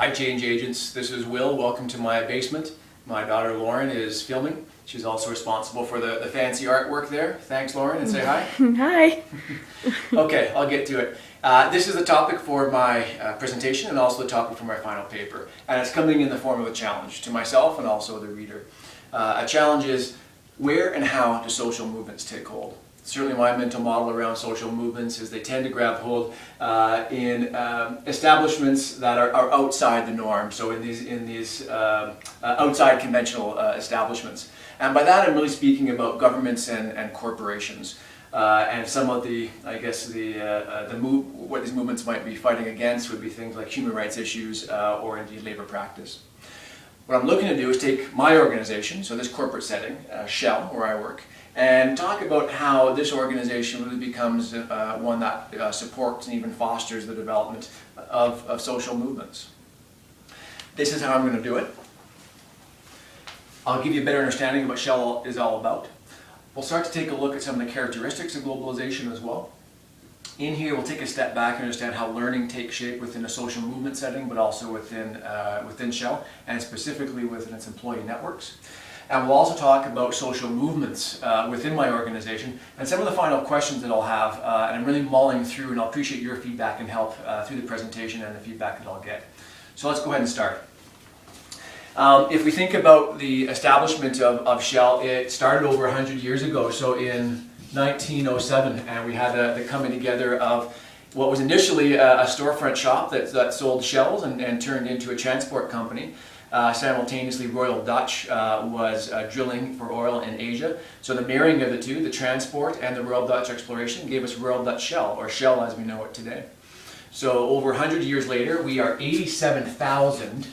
Hi Change Agents, this is Will. Welcome to my basement. My daughter Lauren is filming. She's also responsible for the fancy artwork there. Thanks Lauren, and say hi. Hi. Okay, I'll get to it. This is the topic for my presentation and also the topic for my final paper. And it's coming in the form of a challenge to myself and also the reader. A challenge is, where and how do social movements take hold? Certainly my mental model around social movements is they tend to grab hold in establishments that are outside the norm, so in these outside conventional establishments. And by that I'm really speaking about governments and corporations. And some of the, I guess, what these movements might be fighting against would be things like human rights issues or indeed labor practice. What I'm looking to do is take my organization, so this corporate setting, Shell, where I work, and talk about how this organization really becomes one that supports and even fosters the development of social movements. This is how I'm going to do it. I'll give you a better understanding of what Shell is all about. We'll start to take a look at some of the characteristics of globalization as well. In here we'll take a step back and understand how learning takes shape within a social movement setting, but also within Shell, and specifically within its employee networks. And we'll also talk about social movements within my organization and some of the final questions that I'll have, and I'm really mulling through, and I'll appreciate your feedback and help through the presentation and the feedback that I'll get. So let's go ahead and start. If we think about the establishment of Shell, it started over 100 years ago, so in 1907, and we had the coming together of what was initially a storefront shop that sold shells and turned into a transport company. Simultaneously, Royal Dutch was drilling for oil in Asia. So the marrying of the two, the transport and the Royal Dutch exploration, gave us Royal Dutch Shell, or Shell as we know it today. So over 100 years later, we are 87,000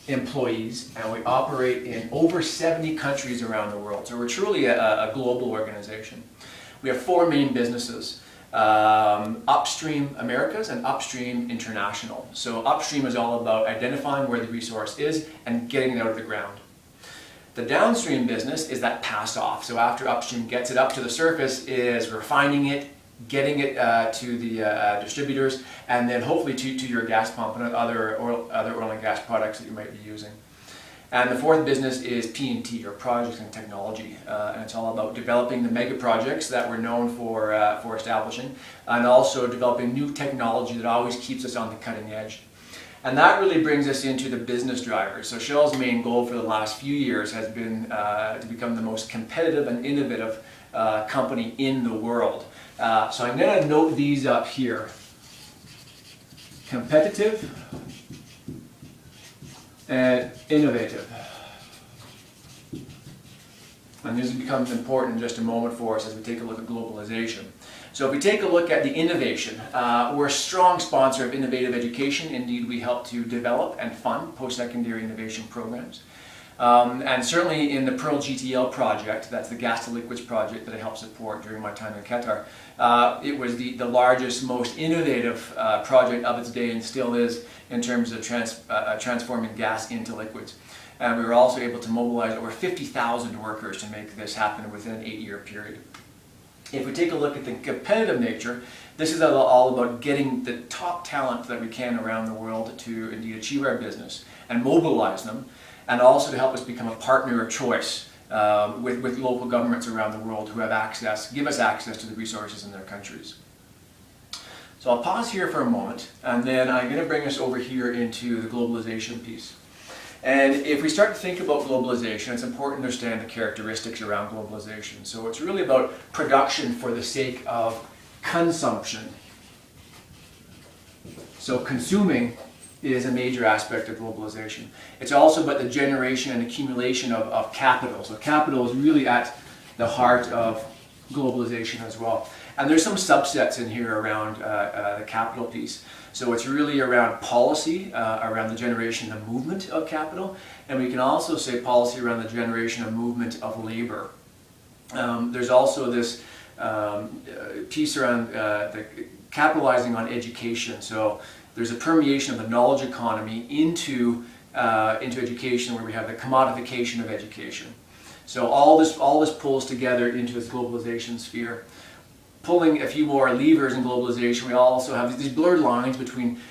employees, and we operate in over 70 countries around the world. So we're truly a global organization. We have four main businesses. Upstream Americas and Upstream International. So upstream is all about identifying where the resource is and getting it out of the ground. The downstream business is that pass off. So after upstream gets it up to the surface, is refining it, getting it to the distributors, and then hopefully to your gas pump and other oil and gas products that you might be using. And the fourth business is P&T, or Projects and Technology, and it's all about developing the mega projects that we're known for establishing, and also developing new technology that always keeps us on the cutting edge. And that really brings us into the business drivers. So Shell's main goal for the last few years has been to become the most competitive and innovative company in the world. So I'm going to note these up here. Competitive and innovative. And this becomes important in just a moment for us as we take a look at globalization. So if we take a look at the innovation, we're a strong sponsor of innovative education. Indeed, we help to develop and fund post-secondary innovation programs. And certainly in the Pearl GTL project, that's the gas to liquids project that I helped support during my time in Qatar, it was the largest, most innovative project of its day, and still is, in terms of transforming gas into liquids. And we were also able to mobilize over 50,000 workers to make this happen within an 8-year period. If we take a look at the competitive nature, this is all about getting the top talent that we can around the world to indeed achieve our business and mobilize them, and also to help us become a partner of choice with local governments around the world who have give us access to the resources in their countries. So I'll pause here for a moment, and then I'm going to bring us over here into the globalization piece. And if we start to think about globalization, it's important to understand the characteristics around globalization. So it's really about production for the sake of consumption. So consuming is a major aspect of globalization. It's also about the generation and accumulation of capital. So capital is really at the heart of globalization as well. And there's some subsets in here around the capital piece. So it's really around policy, around the generation and movement of capital, and we can also say policy around the generation and movement of labor. There's also this piece around the capitalizing on education. So there's a permeation of the knowledge economy into education, where we have the commodification of education. So all this pulls together into this globalization sphere. Pulling a few more levers in globalization, we also have these blurred lines between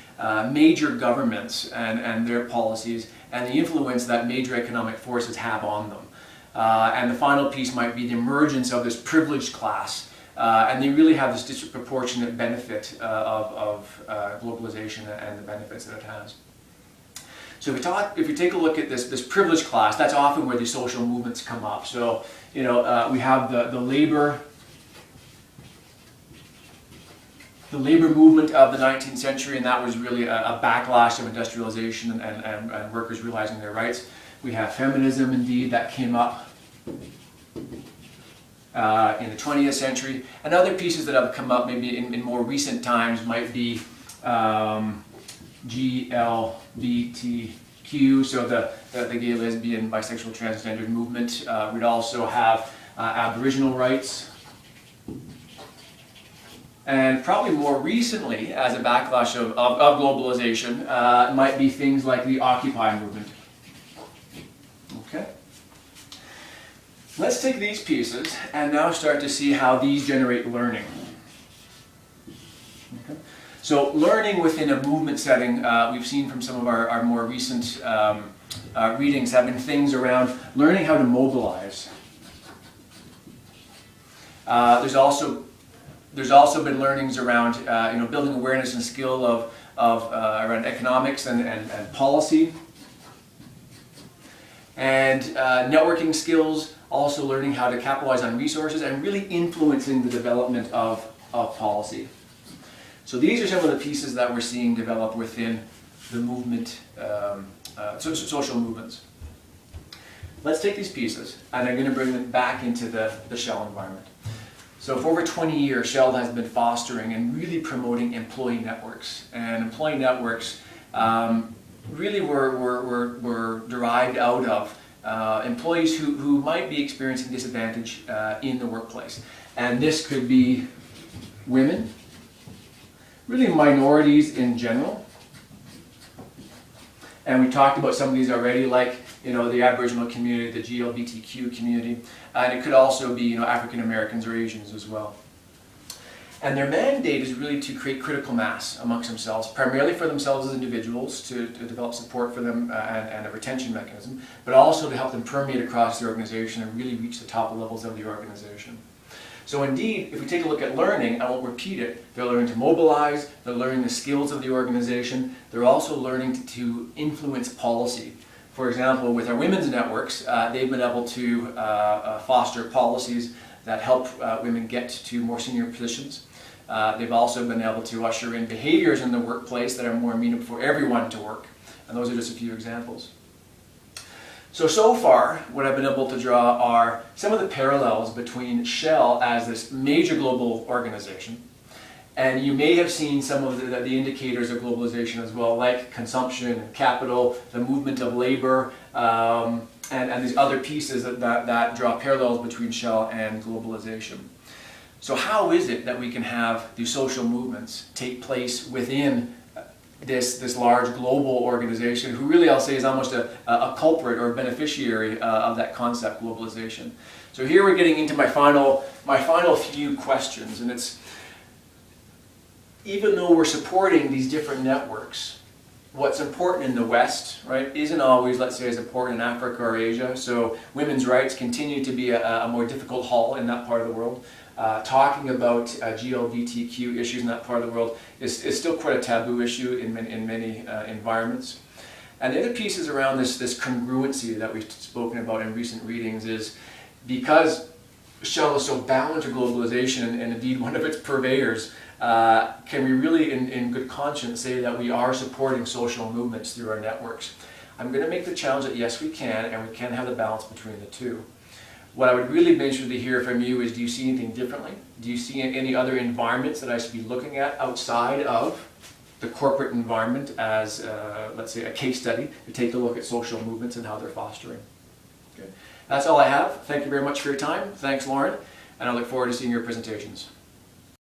major governments and their policies and the influence that major economic forces have on them. And the final piece might be the emergence of this privileged class. And they really have this disproportionate benefit of globalization and the benefits that it has. So if we take a look at this privileged class, that's often where these social movements come up. So, you know, we have the labor movement of the 19th century, and that was really a backlash of industrialization and workers realizing their rights. We have feminism, indeed, that came up in the 20th century. And other pieces that have come up maybe in more recent times might be GLBTQ, so the gay, lesbian, bisexual, transgender movement. We'd also have Aboriginal rights. And probably more recently, as a backlash of globalization, might be things like the Occupy movement. Okay. Let's take these pieces and now start to see how these generate learning. Okay. So learning within a movement setting, we've seen from some of our more recent readings have been things around learning how to mobilize. There's also been learnings around you know, building awareness and skill of around economics and policy. And networking skills, also learning how to capitalize on resources and really influencing the development of policy. So these are some of the pieces that we're seeing develop within the movement, social movements. Let's take these pieces and I'm going to bring them back into the Shell environment. So for over 20 years, Shell has been fostering and really promoting employee networks. And employee networks really were derived out of employees who might be experiencing disadvantage in the workplace. And this could be women, really minorities in general. And we talked about some of these already, like, you know, the Aboriginal community, the GLBTQ community, and it could also be, you know, African Americans or Asians as well. And their mandate is really to create critical mass amongst themselves, primarily for themselves as individuals, to develop support for them and a retention mechanism, but also to help them permeate across the organization and really reach the top levels of the organization. So indeed, if we take a look at learning, I won't repeat it, they're learning to mobilize, they're learning the skills of the organization, they're also learning to influence policy. For example, with our women's networks, they've been able to foster policies that help women get to more senior positions. They've also been able to usher in behaviors in the workplace that are more amenable for everyone to work. And those are just a few examples. So far, what I've been able to draw are some of the parallels between Shell as this major global organization. And you may have seen some of the indicators of globalization as well, like consumption, capital, the movement of labor, and these other pieces that draw parallels between Shell and globalization. So how is it that we can have these social movements take place within this large global organization, who really, I'll say, is almost a culprit or a beneficiary of that concept, globalization? So here we're getting into my final few questions, and it's, even though we're supporting these different networks, what's important in the West, right, isn't always, let's say, as important in Africa or Asia. So women's rights continue to be a more difficult haul in that part of the world. Talking about GLBTQ issues in that part of the world is still quite a taboo issue in many environments. And the other pieces around this congruency that we've spoken about in recent readings is because Shell is so bound to globalization and indeed one of its purveyors, can we really in good conscience say that we are supporting social movements through our networks? I'm going to make the challenge that yes we can, and we can have the balance between the two. What I would really be interested to hear from you is, do you see anything differently? Do you see any other environments that I should be looking at outside of the corporate environment as, let's say, a case study to take a look at social movements and how they're fostering? Okay. That's all I have. Thank you very much for your time. Thanks, Lauren, and I look forward to seeing your presentations.